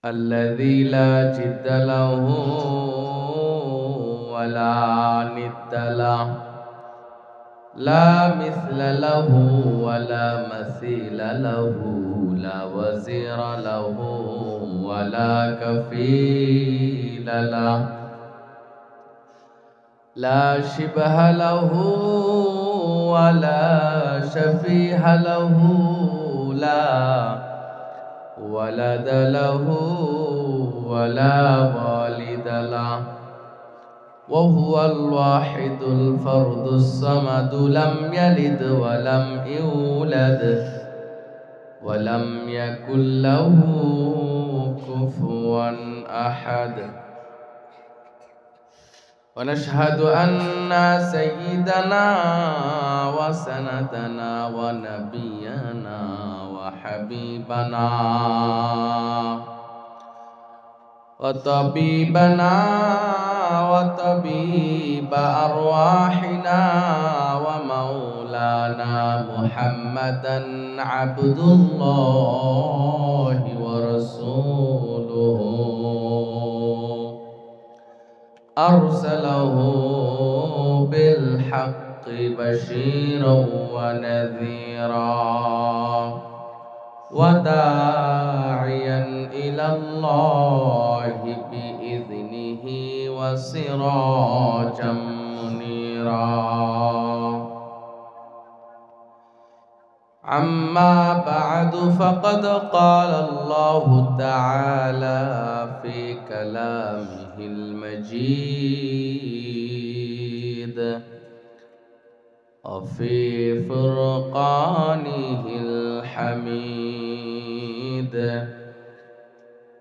الذي لا جد له ولا ند له، لا مثل له ولا مثيل له، لا وزير له ولا كفيل له، لا شبه له ولا شفيه له، لا ولد له ولا والد له، وهو الواحد الفرد الصمد، لم يلد ولم يولد ولم يكن له كفوا أحد. ونشهد أن سيدنا وسندنا ونبينا وحبيبنا وطبيبنا وطبيب أرواحنا ومولانا محمدا عبد الله ورسوله، أرسله بالحق بشيرا ونذيرا وداعيا إلى الله بإذنه وسراجا منيرا. أما بعد، فقد قال الله تعالى في كلامه المجيد وفي فرقانه الحميد: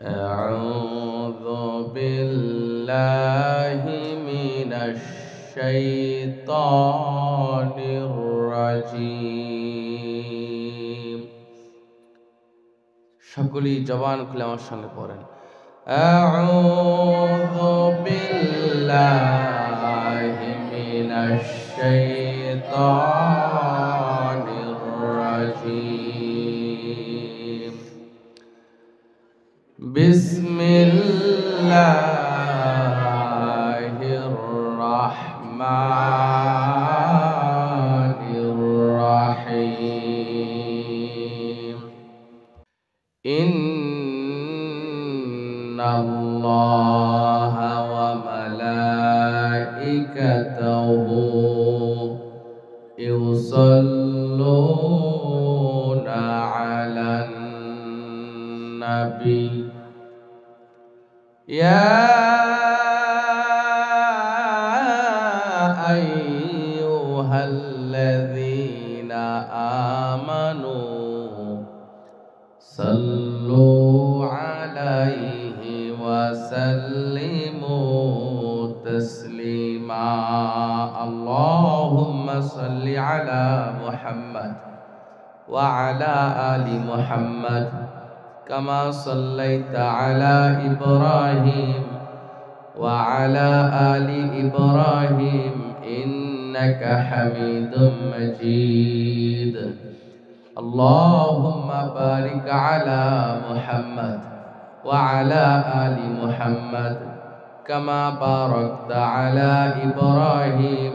أعوذ بالله من الشيطان الرجيم। সকলেই জবান খুলে আমার সঙ্গে পড়েন: أعوذ بالله من الشيطان الرجيم. بسم الله الرحمن الرحيم. إن الله وملائكته يصلون على النبي يا أيها الذين آمنوا صلوا عليه وسلموا تسليما. اللهم صل على محمد وعلى آل محمد كما صليت على إبراهيم وعلى آل إبراهيم إنك حميد مجيد. اللهم بارك على محمد وعلى آل محمد كما باركت على إبراهيم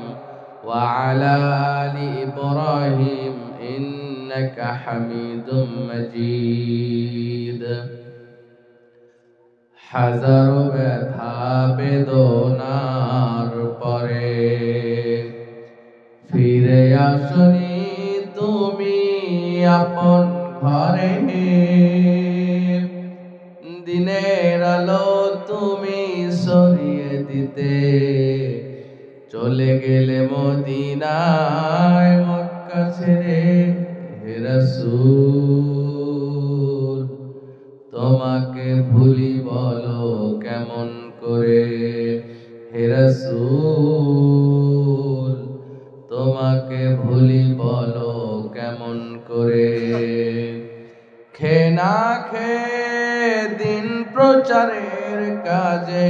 وعلى آل إبراهيم إنك حميد مجيد. হাজার ব্যথা বেদনার পরে ফিরে আসনি তুমি আপন ঘরে, দিনের আলো তুমি সরিয়ে দিতে চলে গেলে মদিনায় মক্কা ছেড়ে। হে রাসূল, তোমাকে ভুলি বলো কেমন করে? হে রাসূল, তোমাকে ভুলি বলো কেমন করে? খেয়ে না খেয়ে দিন প্রচারের কাজে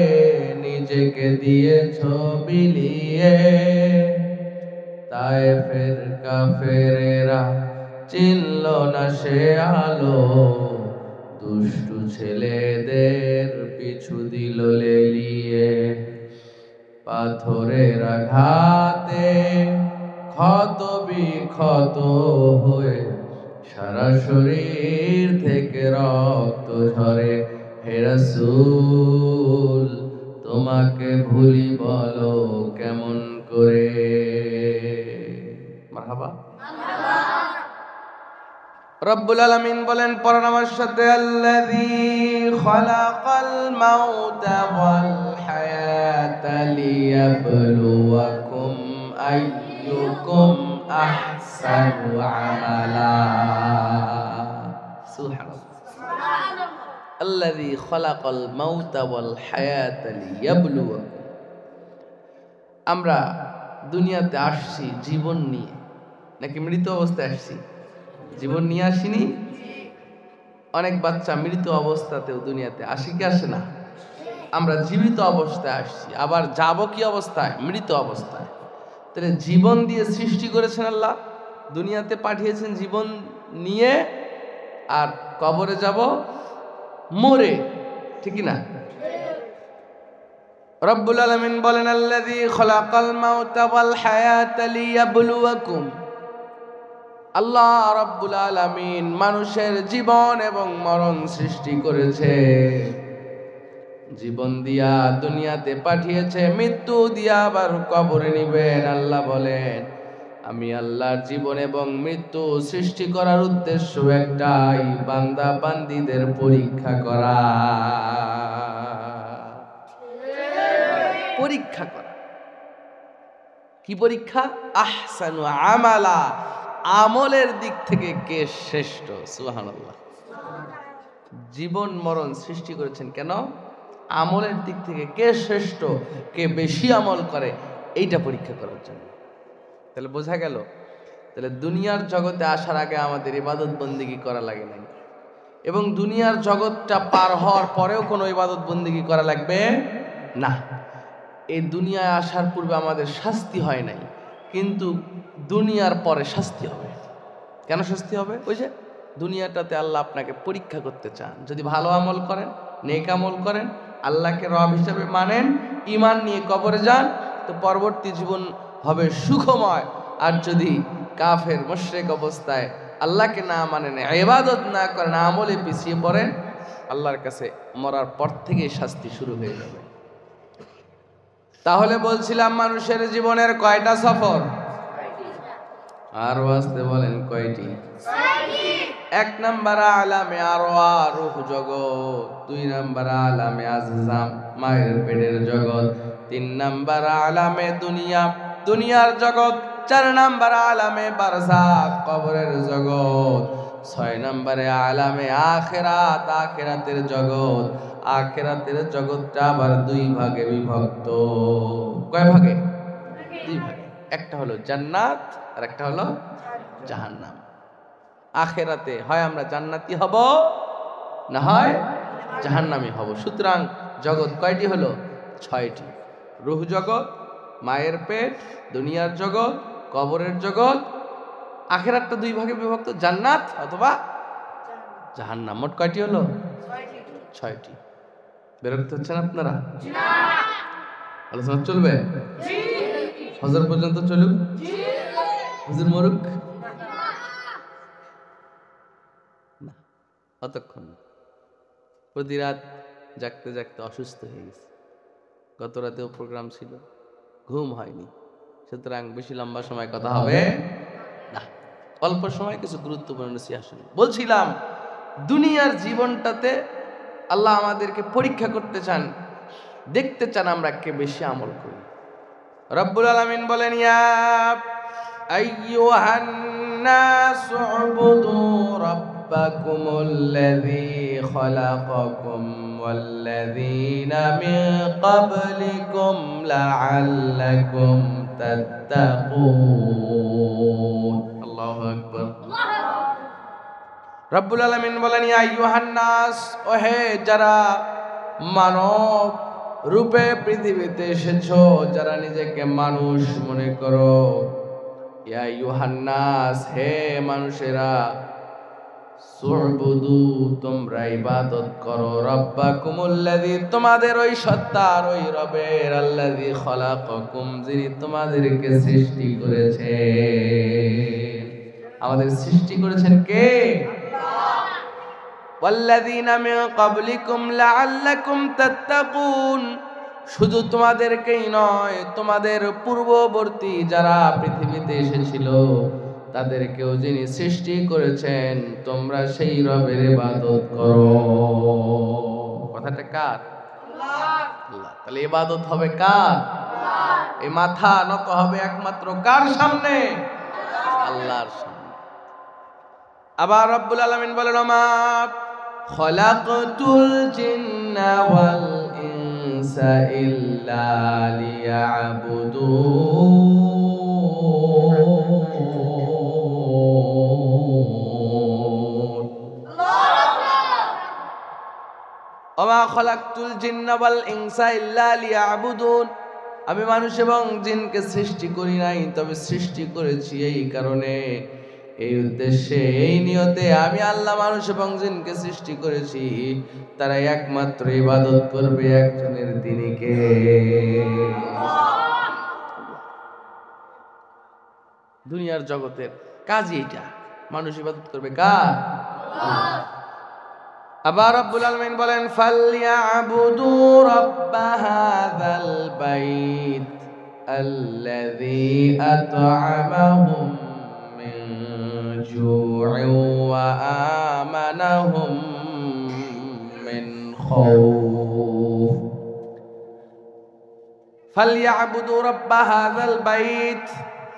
নিজেকে দিয়েছ বিলিয়ে, তায়েফের কাফেরেরা চিনল না সে আলো, দুষ্টু ছেলেদের পিছু দিল লেলিয়ে, পাথরের আঘাতে ক্ষত বিক্ষত হয়ে সারা শরীর থেকে রক্ত ঝরে। হে রাসূল তোমাকে ভুলি বলো কেমন করে। মারহাবা। রব্বুল আলামিন বলেন পরের আমার সাথে, আল্লাযী খালাকাল মাউতা ওয়াল হায়াতা লিয়াবলুয়াকুম আইয়ুকুম আহসানু আমালা। সুবহানাল্লাহ। আল্লাযী খালাকাল মাউতা ওয়াল হায়াতা লিয়াবলুয়াকুম। আমরা দুনিয়াতে আসছি জীবন নিয়ে, নাকি মৃত অবস্থায় আসছি? জীবন নিয়ে আসিনি। অনেক বাচ্চা মৃত অবস্থাতেও দুনিয়াতে আসে কি আসে না? আমরা জীবিত অবস্থায় আসছি, আবার যাব কি অবস্থায়? মৃত অবস্থায়। তাহলে জীবন দিয়ে সৃষ্টি করেছেন আল্লাহ, দুনিয়াতে পাঠিয়েছেন জীবন নিয়ে, আর কবরে যাব মরে, ঠিক না? রব্বুল আলামিন বলেন আল্লাযী খালাকাল মাউতা ওয়াল হায়াতা লিয়াবলুয়াকুম। আল্লাহ রব্বুল আলামিন মানুষের জীবন এবং মরণ সৃষ্টি করেছে, জীবন দিয়া দুনিয়াতে পাঠিয়েছে, মৃত্যু দিয়া আবার কবরে নিবেন। আল্লাহ বলেন আমি আল্লাহর জীবন এবং মৃত্যু সৃষ্টি করার উদ্দেশ্য একটাই, বান্দা বান্দীদের পরীক্ষা করা। পরীক্ষা করা। কি পরীক্ষা? আহসানু আমালা, আমলের দিক থেকে কে শ্রেষ্ঠ। সুবহানাল্লাহ। জীবন মরণ সৃষ্টি করেছেন কেন? আমলের দিক থেকে কে শ্রেষ্ঠ, কে বেশি আমল করে, এইটা পরীক্ষা করার জন্য। তাহলে বোঝা গেল, তাহলে দুনিয়ার জগতে আসার আগে আমাদের ইবাদত বন্দেগী করা লাগে নাই, এবং দুনিয়ার জগৎটা পার হওয়ার পরেও কোনো ইবাদত বন্দেগী করা লাগবে না। এই দুনিয়ায় আসার পূর্বে আমাদের শাস্তি হয় নাই, কিন্তু দুনিয়ার পরে শাস্তি হবে। কেন শাস্তি হবে? ওই যে দুনিয়াটাতে আল্লাহ আপনাকে পরীক্ষা করতে চান। যদি ভালো আমল করেন, নেক আমল করেন, আল্লাহকে রব হিসাবে মানেন, ঈমান নিয়ে কবরে যান, তো পরবর্তী জীবন হবে সুখময়। আর যদি কাফের মুশরিক অবস্থায় আল্লাহকে না মানেন, ইবাদত না করেন, আমলে পিছিয়ে পড়েন, আল্লাহর কাছে মরার পর থেকেই শাস্তি শুরু হয়ে যাবে। তাহলে বলছিলাম মানুষের জীবনের কয়টা সফর? আর আসতে বলেন কয়টি? এক নাম্বার আলামে আরওয়া, রূহ জগৎ। দুই নাম্বার আলামে আজজাম, মায়ের পেটের জগৎ। তিন নাম্বার আলামে দুনিয়া, দুনিয়ার জগৎ। চার নাম্বার আলামে বারজাখ, কবরের জগৎ। ছয় নাম্বারে আলামে আখিরাত, আখিরাতের জগৎ। আখিরাতের জগৎটা আবার দুই ভাগে বিভক্ত। কয় ভাগে? দুই ভাগে। একটা হলো জান্নাত আর একটা হলো জাহান্নাম। আখিরাতে হয় আমরা জান্নাতি হব, না হয় জাহান্নামী হব। সুতরাং জগৎ কয়টি হলো? ছয়টি। রূহ জগৎ, মায়ের পেট, দুনিয়ার জগৎ, কবরের জগৎ। আখিরাতটা দুই ভাগে বিভক্ত, জান্নাত অথবা জাহান্নাম। মোট কয়টি হলো? ছয়টি। বিরক্ত হচ্ছেন আপনারা? আলোচনা চলবে? হজর পর্যন্ত চলুক, হুজুর মরুক না, অতক্ষণ। প্রতি রাত জাগতে জাগতে অসুস্থ হয়ে গেছে। গত রাতেও প্রোগ্রাম ছিল, ঘুম হয়নি। সুতরাং বেশি লম্বা সময় কথা হবে না, অল্প সময় কিছু গুরুত্বপূর্ণ আসেন। বলছিলাম দুনিয়ার জীবনটাতে আল্লাহ আমাদেরকে পরীক্ষা করতে চান, দেখতে চান আমরা কে বেশি আমল করি। রব্বুল আলামিন বলেন ইয়া আইয়ুহান নাস উবুদু রাব্বাকুমুল্লাযী খালাকাকুম ওয়াল্লাযীনা মিন ক্বাবলিকুম লাআল্লাকুম তাত্তাকুন। আল্লাহু আকবার। রব্বুল আলামিন বলেন ইয়া আইয়ুহান নাস, ওহে যারা মানব রূপে পৃথিবীতে এসেছো, যারা নিজেকে মানুষ মনে করো, ইয়া আইয়ুহান নাস, হে মানুষেরা, সুবুদু তোমরা ইবাদত করো রাব্বাকুমুল্লাযী তোমাদের ওই সত্তার ওই রবের আল্লাযী খলাকাকুম যিনি তোমাদেরকে সৃষ্টি করেছেন আমাদের সৃষ্টি করেছেন কে আল্লাহ ওয়াল্লাযীনা মিন ক্বাবলিকুম লাআল্লাকুম তাত্তাকুন শুধু তোমাদেরকেই নয় তোমাদের পূর্ববর্তী যারা পৃথিবীতে এসেছিল তাদেরকেও যিনি সৃষ্টি করেছেন তোমরা সেই রবের ইবাদত করো কথাটা কার আল্লাহ তাহলে ইবাদত হবে কার আল্লাহ এই মাথা নত হবে একমাত্র কার সামনে আল্লাহর সামনে আবার রব্বুল আলামিন বলেন মা খলাকতুল জিন্না ওয়াল ইনসা ইল্লা লিয়াবুদুন ওমা খলাকতুল জিন্না ওয়াল ইনসা ইল্লা লিয়াবুদুন আমি মানুষ এবং জিনকে সৃষ্টি করি নাই তবে সৃষ্টি করেছি এই কারণে এই উদ্দেশ্যে এই নিয়তে আমি আল্লাহ মানুষ এবং জিনকে সৃষ্টি করেছি তারা একমাত্র ইবাদত করবে একজনের দিনকে দুনিয়ার জগতের কাজই এটা মানুষ ইবাদত করবে কার আল্লাহ আবার রব্বুল আলামিন বলেন ফালইয়াবুদু রাব্ব হাযাল বাইত আল্লাযী আত'আমাহুম মিন জু'ইন ওয়া আমানাহুম মিন খাউফ ফালইয়াবুদু রাব্ব হাযাল বাইত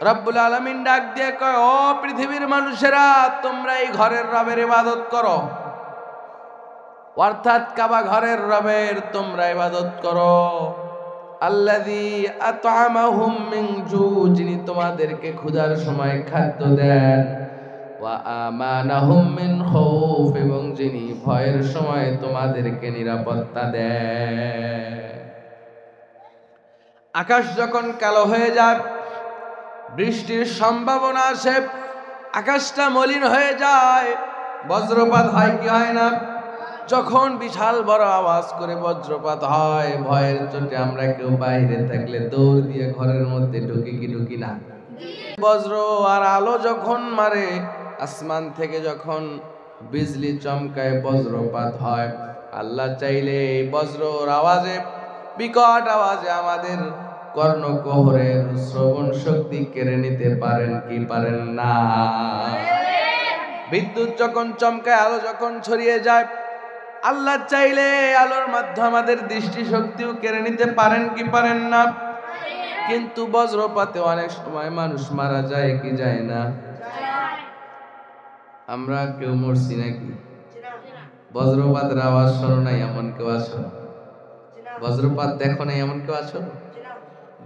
রব্বুল আলামিন ডাক দিয়ে কয় ও পৃথিবীর মানুষেরা তোমরা এই ঘরের রবের ইবাদত করো অর্থাৎ কাবা ঘরের রবের তোমরা ইবাদত করো আল্লাযী আত'আমাহুম মিন জু যিনি তোমাদেরকে ক্ষুধার সময় খাদ্য দেন ওয়া আমানাহুম মিন খাউফ এবং যিনি ভয়ের সময় তোমাদেরকে নিরাপত্তা দেন আকাশ যখন কালো হয়ে যায় বৃষ্টির সম্ভাবনা আসে আকাশটা মলিন হয়ে যায় বজ্রপাত হয় কি হয় না যখন বিশাল বড় আওয়াজ করে বজ্রপাত হয় ভয়ের চোটে আমরা কেউ বাইরে থাকলে দৌড় দিয়ে ঘরের মধ্যে ঢুকি না বজ্র আর আলো যখন মারে আসমান থেকে যখন বিজলি চমকায় বজ্রপাত হয় আল্লাহ চাইলে এই বজ্রর আওয়াজে বিকট আওয়াজে আমাদের কর্ণকুহরের শ্রবণ শক্তি কেড়ে নিতে পারেন কি পারেন না বিদ্যুৎ যখন চমকায় আলো যখন ছড়িয়ে যায় আল্লাহ চাইলে আলোর মাধ্যমে আমাদের দৃষ্টি শক্তিও কেড়ে নিতে পারেন কি পারেন না কিন্তু বজ্রপাতে অনেক সময় মানুষ মারা যায় কি যায় না আমরা কেউ মরছি নাকি বজ্রপাতের আওয়াজ শোনো নাই এমন কেউ আছো বজ্রপাত দেখো নাই এমন কেউ আছো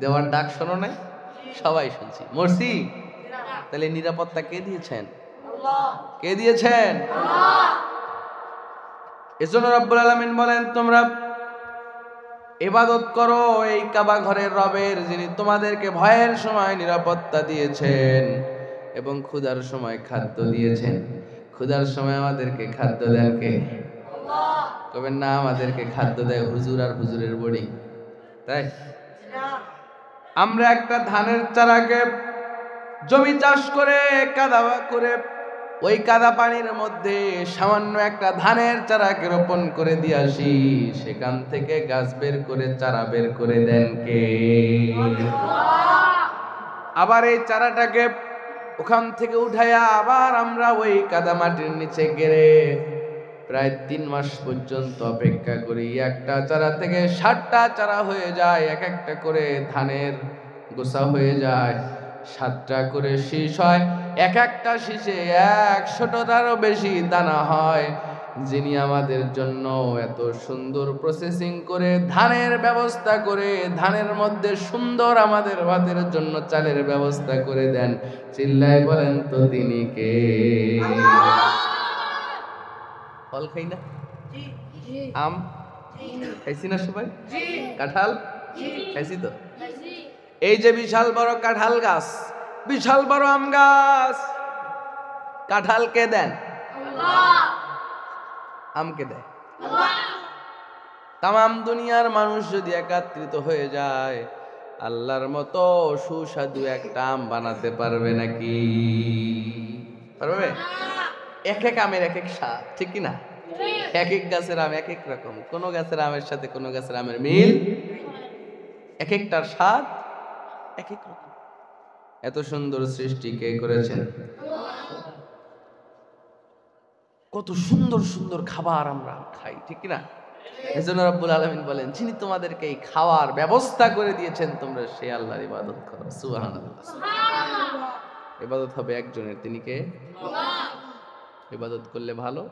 দেওয়ার ডাক শোনো নাই সবাই শুনছি মরছি তাহলে নিরাপত্তা কে দিয়েছেন আল্লাহ কে দিয়েছেন আল্লাহ এজন্য রব্বুল আলামিন বলেন তোমরা ইবাদত করো এই কাবা ঘরের রবের যিনি তোমাদেরকে ভয়ের সময় নিরাপত্তা দিয়েছেন এবং ক্ষুধার সময় খাদ্য দিয়েছেন ক্ষুধার সময় আমাদেরকে খাদ্য দেন কে আল্লাহ কবে না আমাদেরকে খাদ্য দেয় হুজুর আর হুজুরের বড়ি তাই আমরা একটা ধানের চারাকে জমি চাষ করে কাদা করে ওই কাদা পানির মধ্যে সামান্য একটা ধানের চারাকে রোপণ করে দিয়ে আসি সেখান থেকে গাছ বের করে চারা বের করে দেন কে আবার এই চারাটাকে ওখান থেকে উঠাইয়া আবার আমরা ওই কাদা মাটির নিচে গেড়ে প্রায় 3 মাস পর্যন্ত অপেক্ষা করি একটা চারা থেকে 60টা চারা হয়ে যায় এক একটা করে ধানের গোছা হয়ে যায় 7টা করে শীষ হয় এক একটা শীষে 100টারও বেশি দানা হয় যিনি আমাদের জন্য এত সুন্দর প্রসেসিং করে ধানের ব্যবস্থা করে ধানের মধ্যে সুন্দর আমাদের ভাতের জন্য চালের ব্যবস্থা করে দেন চিল্লায় বলেন তো তিনি কে ফল খাই না আম খাইছি না সবাই কাঁঠাল খাইছি তো এই যে বিশাল বড় কাঁঠাল গাছ বিশাল বড় আম গাছ কাঁঠাল কে দেন আমকে দেয় তাম দুনিয়ার মানুষ যদি একত্রিত হয়ে যায়, আল্লাহর মতো সুস্বাদু একটা আম বানাতে পারবে নাকি? পারবে? এক এক আমের এক এক স্বাদ, ঠিক কি না? এক এক গাছের আম এক এক রকম, কোন গাছের আমের সাথে কোন গাছের আমের মিল, এক একটার স্বাদ এক এক রকম। এত সুন্দর সৃষ্টি কে করেছেন? কত সুন্দর সুন্দর খাবার আমরা খাই, ঠিক কি না? এজন্য রব্বুল আলামিন বলেন, যিনি তোমাদেরকে এই খাওয়ার ব্যবস্থা করে দিয়েছেন, তোমরা সেই আল্লাহর ইবাদত করো। সুবহানাল্লাহ। ইবাদত হবে একজনের, তিনি কে? আল্লাহ। ইবাদত করলে ভালো,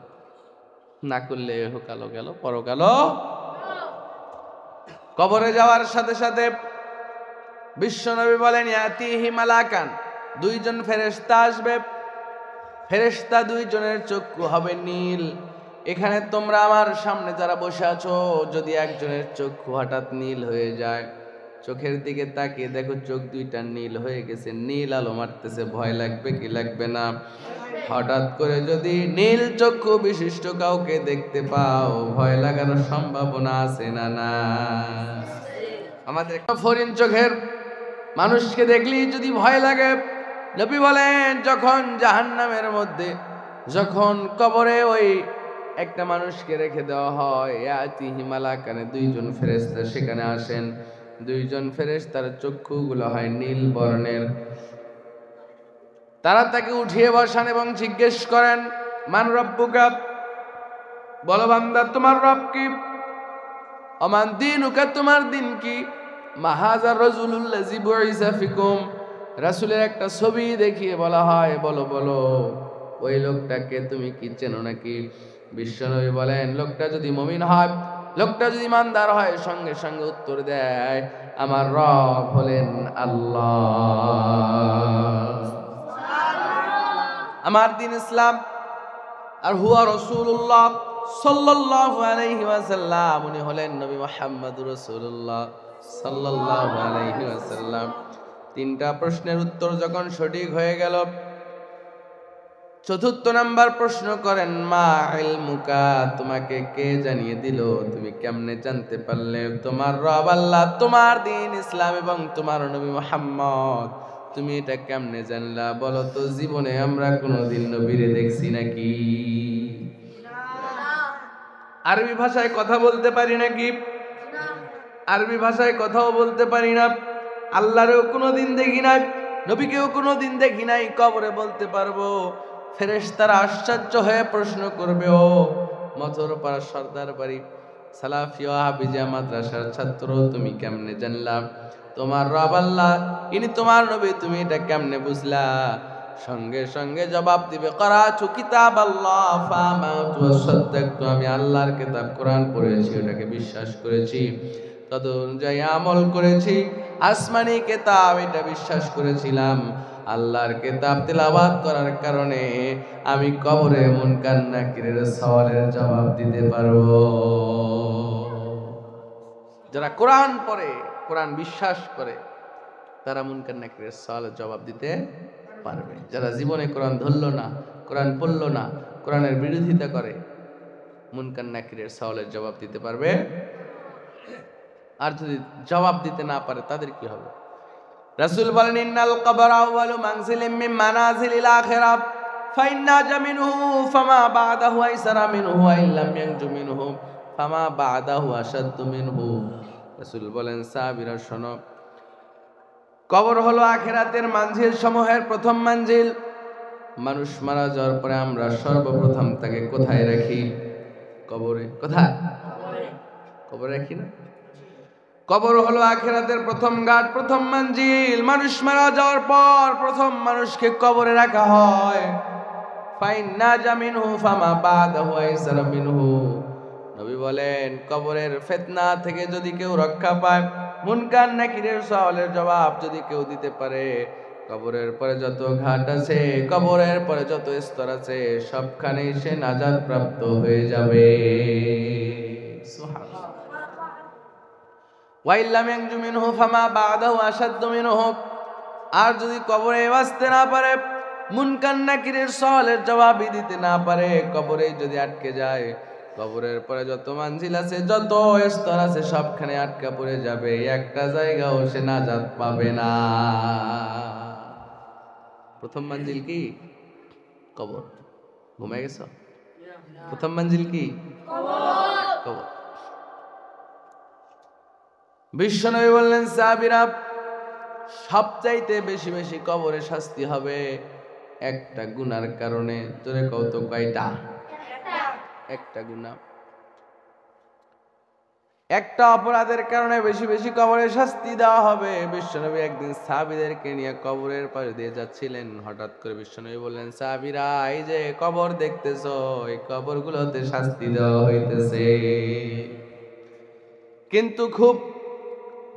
না করলে ইহকালও গেল, পরকালও। কবরে যাওয়ার সাথে সাথে বিশ্বনবী বলেন, ইয়াতিহি মালাকান, দুইজন ফেরেশতা আসবে। ফেরেশতা দুইজনের চক্ষু হবে নীল। এখানে তোমরা আমার সামনে যারা বসে আছো, যদি একজনের চক্ষু হঠাৎ নীল হয়ে যায়, চোখের দিকে তাকিয়ে দেখো চোখ দুইটা নীল হয়ে গেছে, নীল আলো মারতেছে, ভয় লাগবে কি লাগবে না? হঠাৎ করে যদি নীল চক্ষু বিশিষ্ট কাউকে দেখতে পাও, ভয় লাগার সম্ভাবনা আছে না? না, আমাদের একটা ফরিন চোখের মানুষকে দেখলেই যদি ভয় লাগে, নবী বলেন যখন জাহান্নামের মধ্যে, যখন কবরে ওই একটা মানুষকে রেখে দেওয়া হয়, ইয়াতিহি মালাকান, দুইজন ফেরেশতা সেখানে আসেন। দুইজন ফেরেশতার চক্ষুগুলো হয় নীল বর্ণের। তারা তাকে উঠিয়ে বসান এবং জিজ্ঞেস করেন, মান রব্বুকা, বলো বান্দা তোমার রব কি? অমান দীনুকা, তোমার দিন কি? মাহাজার রাজুলুল্লাযী বুইসা ফিকুম, রাসূলের একটা ছবি দেখিয়ে বলা হয়, বলো বলো ওই লোকটাকে তুমি কি চেনো নাকি? বিশ্বনবী বলেন, লোকটা যদি মুমিন হয়, লোকটা যদি ইমানদার হয়, সঙ্গে সঙ্গে উত্তর দেয়, আমার রব হলেন আল্লাহ, আমার দিন ইসলাম। আর হুয়া রাসূলুল্লাহ সাল্লাল্লাহু আলাইহি ওয়াসাল্লাম, উনি হলেন নবী মুহাম্মদুর রাসূলুল্লাহ সাল্লাল্লাহু আলাইহি ওয়াসাল্লাম। তিনটা প্রশ্নের উত্তর যখন সঠিক হয়ে গেল, চতুর্থ নাম্বার প্রশ্ন করেন, মা ইলমুকা, তোমাকে কে জানিয়ে দিল? তুমি কেমনে জানতে পারলে তোমার রব আল্লাহ, তোমার দিন ইসলাম এবং তোমার নবী মুহাম্মদ, তুমি এটা কেমনে জানলা? বলো তো, জীবনে আমরা কোনোদিন নবীরে দেখছি নাকি? আরবি ভাষায় কথা বলতে পারি নাকি? আরবি ভাষায় কথাও বলতে পারি না। আল্লাহরেও কোনোদিন দেখি নাই, নবীকেও কোনোদিন দেখি নাই, কবরে বলতে পারবো? ফেরেশতারা আশ্চর্য হয়ে প্রশ্ন করবে, ও মথুরপাড়া সর্দার বাড়ি সালাফিয়া হাফিজিয়া মাদ্রাসার ছাত্র, তুমি কেমনে জানলা তোমার রব আল্লাহ, ইনি তোমার নবী, তুমি এটা কেমনে বুঝলা? সঙ্গে সঙ্গে জবাব দিবে, করাতু কিতাব আল্লাহ ফামাতু ওয়াসাদাকতু, আমি আল্লাহর কিতাব কোরআন পড়েছি, ওটাকে বিশ্বাস করেছি, তদ অনুযায়ী আমল করেছি। আসমানি কিতাব, এটা বিশ্বাস করেছিলাম। আল্লাহর কিতাব তেলাওয়াত করার কারণে আমি কবরে মুনকার নাকিরের সওয়ালের জবাব দিতে পারবো। যারা কোরআন পড়ে, কোরআন বিশ্বাস করে, তারা মুনকার নাকিরের সওয়ালের জবাব দিতে পারবে। যারা জীবনে কোরআন ধরলো না, কোরআন পড়লো না, কোরআনের বিরোধিতা করে, মুনকার নাকিরের সওয়ালের জবাব দিতে পারবে? আর যদি জবাব দিতে না পারে, তাদের কি হবে? রাসূল বলেন, ইন্নাল কবর আউয়ালু মানজিলিম মিন মানাজিলিল আখিরাহ, ফাইন্না জামিনহু ফামা বাদাহু আইসারা মিনহু ওয়া ইল্লাম ইয়ানজু মিনহু ফামা বাদাহু আশাদ্দু মিনহু। রাসূল বলেন, সাহাবীরা শোনো, কবর হলো আখিরাতের মানজিল সমূহের প্রথম মানজিল। মানুষ মারা যাওয়ার পরে আমরা সর্বপ্রথম তাকে কোথায় রাখি? কবরে। কোথায়? কবরে রাখি না? কবর হলো আখিরাতের প্রথম ঘাট, প্রথম মঞ্জিল। মানুষ মারা যাওয়ার পর প্রথম মানুষকে কবরে রাখা হয়। ফাইন্না জামিনহু ফামা বাদাহু আইসারা মিনহু। নবী বলেন, কবরের ফিতনা থেকে যদি কেউ রক্ষা পায়, মুনকার নাকিরের সওয়ালের জবাব যদি কেউ দিতে পারে, কবরের পরে যত ঘাট আছে, কবরের পরে যত স্তর আছে, সবখানেই সে নাজাত প্রাপ্ত হয়ে যাবে। সুবহানাল্লাহ। ওয়াইল্লাম ইয়ানজু মিনহু ফামা বাদাহু আশাদ্দু মিনহু। আর যদি কবরে বাঁচতে না পারে, মুনকার নাকিরের সওয়ালের জবাবই দিতে না পারে, কবরে যদি আটকে যায়, কবরের পরে যত মানজিল আছে, যত স্তর আছে, সবখানে আটকা পড়ে যাবে, একটা জায়গাও সে নাজাত পাবে না। প্রথম মঞ্জিল কি? কবর। ঘুমায় গেছ? প্রথম মঞ্জিল কি? কবর। বিশ্বনবী বললেন, সাহাবীরা, সবচাইতে বেশি বেশি কবরে শাস্তি হবে একটা গুনার কারণে। তোরে কত কয়টা? একটা গুনাহ, একটা অপরাধের কারণে বেশি বেশি কবরে শাস্তি দেওয়া হবে। বিশ্বনবী একদিন সাহাবীদেরকে নিয়ে কবরের পাশ দিয়ে যাচ্ছিলেন। হঠাৎ করে বিশ্বনবী বললেন, সাহাবীরা, এই যে কবর দেখতেছো, এই কবরগুলোতে শাস্তি দেওয়া হইতেছে, কিন্তু খুব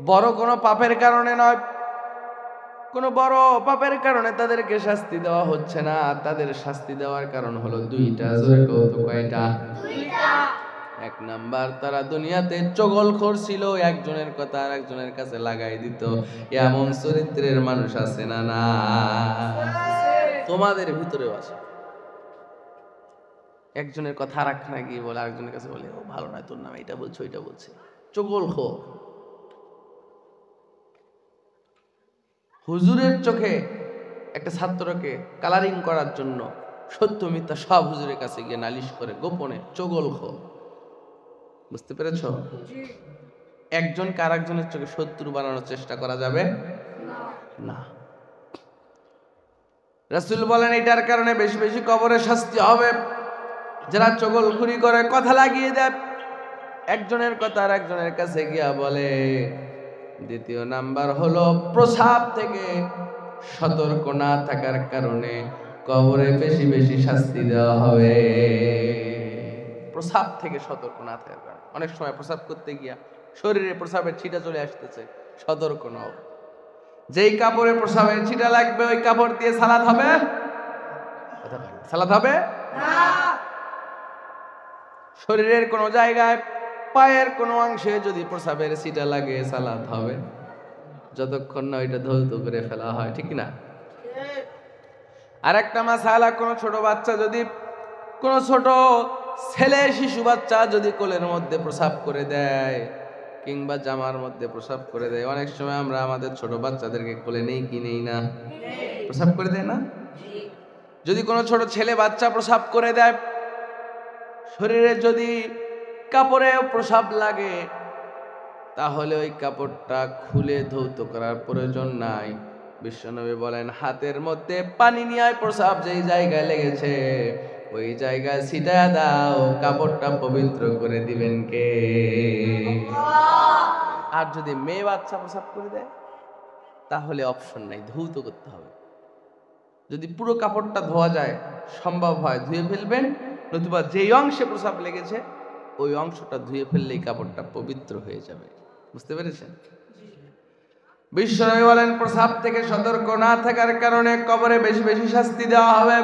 বড় কোনো পাপের কারণে নয়, কোনো বড় পাপের কারণে তাদেরকে শাস্তি দেওয়া হচ্ছে না। তাদের শাস্তি দেওয়ার কারণ হলো দুইটা। জোরে কত কয়টা? দুইটা। এক নাম্বার, তারা দুনিয়াতে চগলখোর ছিল, একজনের কথা আর একজনের কাছে লাগাই দিত। এমন চরিত্রের মানুষ আছে না? না, তোমাদের ভিতরেও আছে। একজনের কথা আর একখানা গিয়ে বলে, আরেকজনের কাছে বলে, ও ভালো নয়, তোর নামে এটা বলছে, ওইটা বলছে, চগলখোর। হুজুরের চোখে একটা ছাত্রকে কালারিং করার জন্য সত্য মিথ্যা সব হুজুরের কাছে গিয়ে নালিশ করে গোপনে, চগলখোর। বুঝতে পেরেছ? একজনকে আর একজনের চোখে শত্রু বানানোর চেষ্টা করা যাবে না। রাসূল বলেন, এটার কারণে বেশি বেশি কবরে শাস্তি হবে যারা চগলখুরি করে, কথা লাগিয়ে দেয়, একজনের কথা আর একজনের কাছে গিয়া বলে। দ্বিতীয় নাম্বার হলো, প্রসাব থেকে সতর্ক না থাকার কারণে কবরে বেশি বেশি শাস্তি দেওয়া হবে। প্রসাব থেকে সতর্ক না থাকার কারণে, অনেক সময় প্রসাব করতে গিয়া শরীরে প্রসাবের ছিটা চলে আসতেছে, সতর্ক নও। যেই কাপড়ে প্রসাবের ছিটা লাগবে, ওই কাপড় দিয়ে সালাত হবে? সালাত হবে না। শরীরের কোন জায়গায়, পায়ের কোন অংশে যদি প্রসাবের ছিটা লাগে, সালাত হবে যতক্ষণ না ওইটা ধৌত করে ফেলা হয়, ঠিক না? আর একটা মাসালা, কোন ছোট বাচ্চা যদি, কোন ছোট ছেলে শিশু বাচ্চা যদি কোলের মধ্যে প্রসাব করে দেয় কিংবা জামার মধ্যে প্রসাব করে দেয়, অনেক সময় আমরা আমাদের ছোট বাচ্চাদেরকে কোলে নেই কি নেই না? প্রসাব করে দেয় না? যদি কোনো ছোট ছেলে বাচ্চা প্রসাব করে দেয়, শরীরে যদি কাপড়ে প্রসাব লাগে, তাহলে ওই কাপড়টা খুলে ধৌত করার প্রয়োজন নাই। বিশ্বনবী বলেন, হাতের মধ্যে পানি নিয়ে প্রসাব যেই জায়গায় লেগেছে ওই জায়গায় ছিটায়া দাও, কাপড়টা পবিত্র করে দিবেন কে? আর যদি মেয়ে বাচ্চা প্রসাব করে দেয়, তাহলে অপশন নাই, ধৌত করতে হবে। যদি পুরো কাপড়টা ধোয়া যায়, সম্ভব হয় ধুয়ে ফেলবেন, নতুবা যেই অংশে প্রসাব লেগেছে ওই অংশটা ধুয়ে ফেললেই কাপড়টা পবিত্র হয়ে যাবে। বুঝতে পেরেছেন? বিশ্বনবী বলেন, প্রসাব থেকে সতর্ক না থাকার কারণে কবরে বেশি বেশি শাস্তি দেওয়া হবে।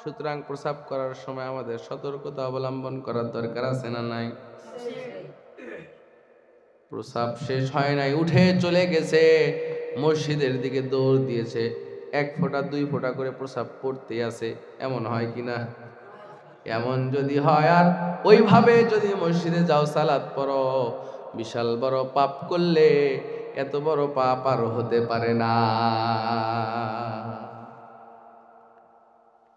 সুতরাং প্রসাব করার সময় আমাদের সতর্কতা অবলম্বন করার দরকার আছে না নাই? প্রসাব শেষ হয় নাই, উঠে চলে গেছে, মসজিদের দিকে দৌড় দিয়েছে, 1 ফোঁটা 2 ফোঁটা করে প্রসাব পড়তে আছে, এমন হয় কিনা? এমন যদি হয় আর ওইভাবে যদি মসজিদে যাও, সালাত পড়ো, বিশাল বড় পাপ করলে এত বড় পাপ আর হতে পারে না।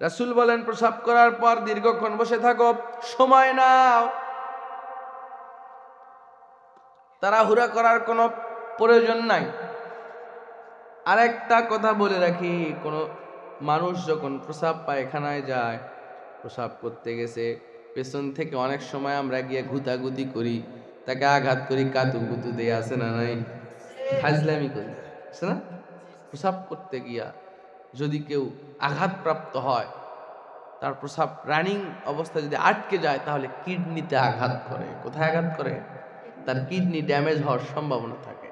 রাসূল বলেন, প্রসাব করার পর দীর্ঘক্ষণ বসে থাকো, সময় নাও, তাড়াহুড়া করার কোনো প্রয়োজন নাই। আরেকটা কথা বলে রাখি, কোন মানুষ যখন প্রসাব পায়খানায় যায়, প্রসাব করতে গেছে, পেছন থেকে অনেক সময় আমরা গিয়ে গুতাগুতি করি, তাকে আঘাত করি, কাতুকুতু দিয়ে, আছে না নাই? ফাজলামি করি, আছে না? প্রসাব করতে গিয়া যদি কেউ আঘাতপ্রাপ্ত হয়, তার প্রসাব রানিং অবস্থায় যদি আটকে যায়, তাহলে কিডনিতে আঘাত করে। কোথায় আঘাত করে? তার কিডনি ড্যামেজ হওয়ার সম্ভাবনা থাকে।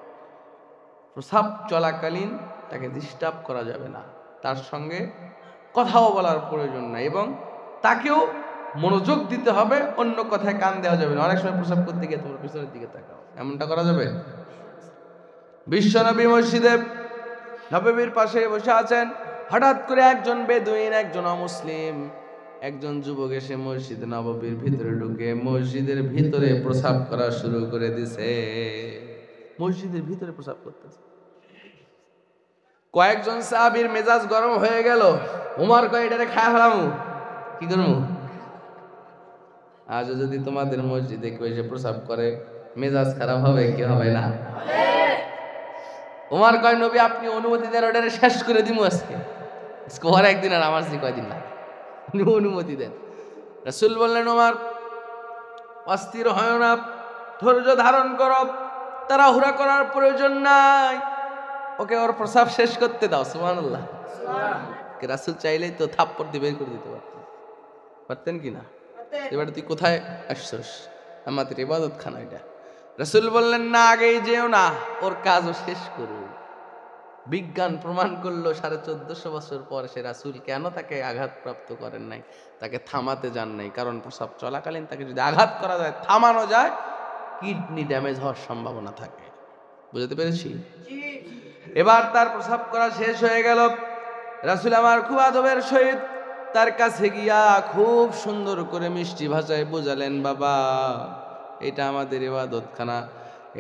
প্রসাব চলাকালীন তাকে ডিস্টার্ব করা যাবে না, তার সঙ্গে কথাও বলার প্রয়োজন নাই, এবং তাকেও মনোযোগ দিতে হবে, অন্য কথায় কান দেওয়া যাবে না। অনেক সময় প্রসাব করতে গিয়ে তোমরা পিছনের দিকে তাকাও, এমনটা করা যাবে? বিশ্বনবী মসজিদে নববীর পাশে বসে আছেন, হঠাৎ করে একজন বেদুইন, একজন অমুসলিম, একজন যুবক এসে মসজিদ নববীর ভিতরে ঢুকে মসজিদের ভিতরে প্রসাব করা শুরু করে দিছে। মসজিদের ভিতরে প্রসাব করতেছে। কয়েকজন সাহাবীর মেজাজ গরম হয়ে গেল। উমর কয় এটারে খায় ফেলামু, কি করবো? আজ যদি তোমাদের মসজিদে কেউ এসে প্রসাব করে মেজাজ খারাপ হবে কি হবে না? উমর কয় নবী আপনি অনুমতি দেন ওটারে শেষ করে দিমু আজকে। আর একদিন আর আমার কয়দিন না, অনুমতি দেন। রাসূল বললেন উমর অস্থির হয় না, ধৈর্য ধারণ করো, তাড়াহুড়া করার প্রয়োজন নাই, ওকে ওর প্রসাব শেষ করতে দাও। সুবহানাল্লাহ। রাসূল চাইলেই তো থাপ্পড় দিয়ে বের করে দিতে পারতেন, পারতেন কি না? এবারে তুই কোথায় আসছস? আমাদের ইবাদত খানা এটা। রাসূল বললেন না, আগেই যেও না, ওর কাজও শেষ করো। বিজ্ঞান প্রমাণ করলো 1450 বছর পর সে রাসূল কেন তাকে আঘাতপ্রাপ্ত করেন নাই, তাকে থামাতে যান নাই। কারণ প্রসাব চলাকালীন তাকে যদি আঘাত করা যায়, থামানো যায়, কিডনি ড্যামেজ হওয়ার সম্ভাবনা থাকে। বুঝতে পেরেছি? এবার তার প্রসাব করা শেষ হয়ে গেল। রাসূল আমার খুব আদবের সহিত তার কাছে গিয়া খুব সুন্দর করে মিষ্টি ভাষায় বুঝালেন, বাবা এটা আমাদের ইবাদতখানা,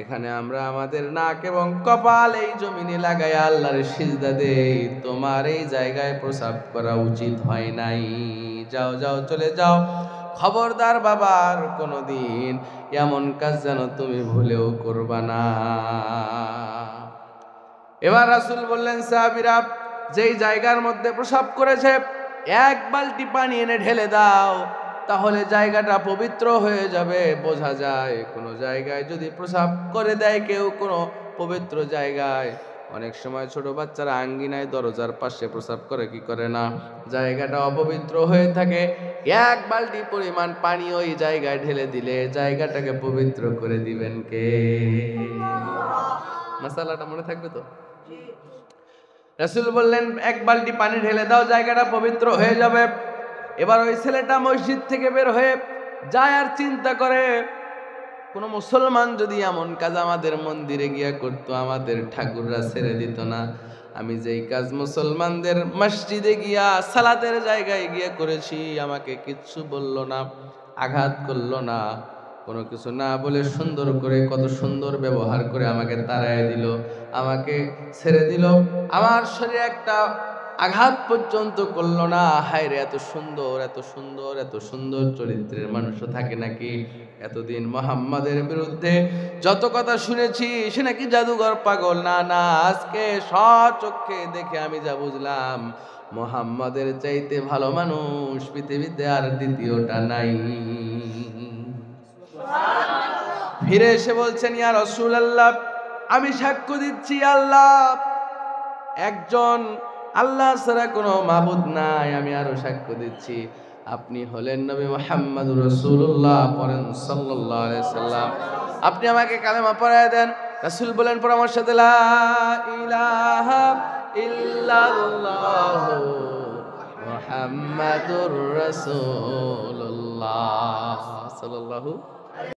এখানে আমরা আমাদের নাক এবং কপাল এই জমিনে লাগায় আল্লাহর সিজদা দেই, তোমার এই জায়গায় প্রসাব করা উচিত হয় নাই। যাও যাও চলে যাও, খবরদার বাবা আর কোনোদিন এমন কাজ যেন তুমি ভুলেও করবা না। এবার রাসূল বললেন, সাহাবীরা যেই জায়গার মধ্যে প্রসাব করেছে এক বালতি পানি এনে ঢেলে দাও, তাহলে জায়গাটা পবিত্র হয়ে যাবে। বোঝা যায় কোনো জায়গায় যদি প্রসাব করে দেয় কেউ, কোনো পবিত্র জায়গায়, অনেক সময় ছোট বাচ্চারা আঙ্গিনায় দরজার পাশে প্রসাব করে, কি করে না? জায়গাটা অপবিত্র হয়ে থাকে, এক বালতি পরিমাণ পানি ওই জায়গায় ঢেলে দিলে জায়গাটাকে পবিত্র করে দিবেন কে? মাসালাটা মনে থাকবে তো? রাসূল বললেন এক বালতি পানি ঢেলে দাও, জায়গাটা পবিত্র হয়ে যাবে। এবার ওই ছেলেটা মসজিদ থেকে বের হয়ে যায় আর চিন্তা করে, কোন মুসলমান যদি এমন কাজ আমাদের মন্দিরে গিয়া করতো, আমাদের ঠাকুররা ছেড়ে দিত না। আমি যেই কাজ মুসলমানদের মসজিদে গিয়া সালাতের জায়গায় গিয়া করেছি, আমাকে কিচ্ছু বললো না, আঘাত করলো না, কোনো কিছু না বলে সুন্দর করে, কত সুন্দর ব্যবহার করে আমাকে তাড়ায় দিল, আমাকে ছেড়ে দিল, আমার শরীরে একটা আঘাত পর্যন্ত করলো না। হায়রে, এত সুন্দর এত সুন্দর এত সুন্দর চরিত্রের মানুষও থাকে নাকি? এতদিন মুহাম্মাদের বিরুদ্ধে যত কথা শুনেছি, সে নাকি জাদুঘর পাগল। না না, আজকে স্বচক্ষে দেখে আমি যা বুঝলাম, মুহাম্মাদের চাইতে ভালো মানুষ পৃথিবীতে আর দ্বিতীয়টা নাই। ফিরে এসে বলছেন, ইয়া রাসূলুল্লাহ, আমি সাক্ষ্য দিচ্ছি আল্লাহ একজন, আল্লাহ ছাড়া কোনো মাবুদ নাই। আমি আরো সাক্ষ্য দিচ্ছি আপনি হলেন নবী মুহাম্মদুর রাসূলুল্লাহ। পড়েন সাল্লাল্লাহু আলাইহি সাল্লাম। আপনি আমাকে কালেমা পড়ায় দেন। রাসূল বলেন, পরামর্শ সাথে লা ইলাহা ইল্লাল্লাহ মুহাম্মাদুর রাসূলুল্লাহ সাল্লাল্লাহু